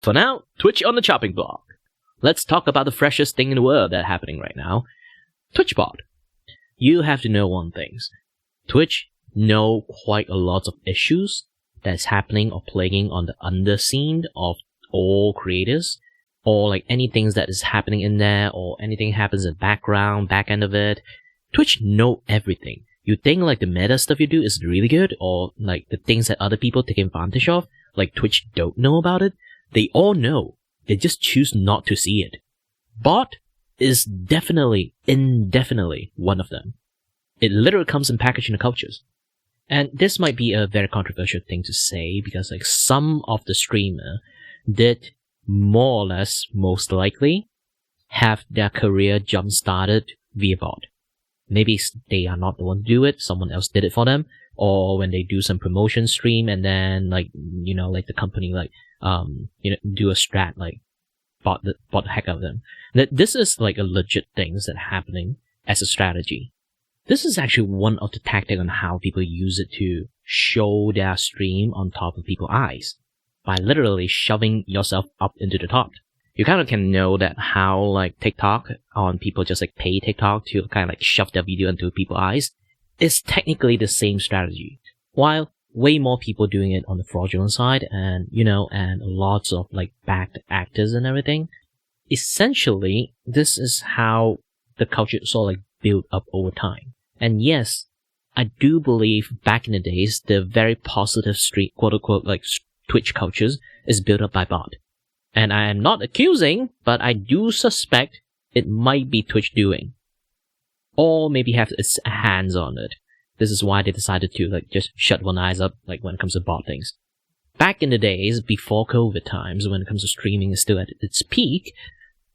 For now, Twitch on the chopping block. Let's talk about the freshest thing in the world that's happening right now. TwitchBot. You have to know one thing. Twitch know quite a lot of issues that's happening or plaguing on the underscene of all creators, or like anything that is happening in there, or anything happens in the background, back end of it. Twitch know everything. You think like the meta stuff you do is really good, or like the things that other people take advantage of, like Twitch don't know about it. They all know. They just choose not to see it. Bot is indefinitely one of them. It literally comes in packaged in the cultures. And this might be a very controversial thing to say, because like some of the streamer did more or less most likely have their career jump started via bot. Maybe they are not the one to do it, someone else did it for them, or when they do some promotion stream and then like, you know, like the company like, do a strat, like bot the heck out of them. This is like a legit things that happening as a strategy. This is actually one of the tactics on how people use it to show their stream on top of people's eyes, by literally shoving yourself up into the top. You kind of can know that how like TikTok on people just like pay TikTok to kind of like shove their video into people's eyes. It's technically the same strategy, while way more people doing it on the fraudulent side, and you know, and lots of like backed actors and everything. Essentially, this is how the culture sort of like built up over time. And yes, I do believe back in the days, the very positive street, quote unquote, like Twitch cultures is built up by bot. And I am not accusing, but I do suspect it might be Twitch doing. Or maybe have its hands on it. This is why they decided to like just shut one eyes up like when it comes to bot things. Back in the days, before COVID times, when it comes to streaming is still at its peak,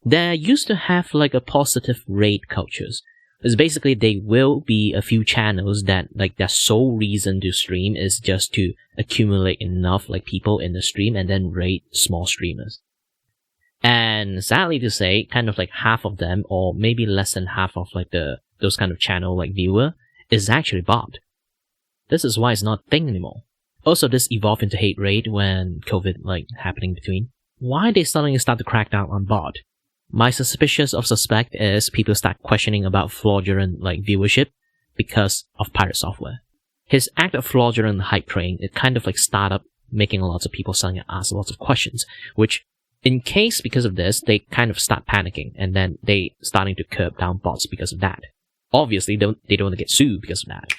there used to have like a positive raid cultures. It's basically there will be a few channels that like their sole reason to stream is just to accumulate enough like people in the stream and then raid small streamers. And sadly to say, kind of like half of them, or maybe less than half of like those kind of channel like viewer is actually bot. This is why it's not a thing anymore. Also, this evolved into hate raid when COVID like happening between. Why they suddenly start to crack down on bot? My suspect is people start questioning about fraudulent like viewership because of pirate software. His act of fraudulent hype train, it kind of like started up making lots of people starting to ask lots of questions, which in case because of this, they kind of start panicking, and then they starting to curb down bots because of that. Obviously, they don't want to get sued because of that.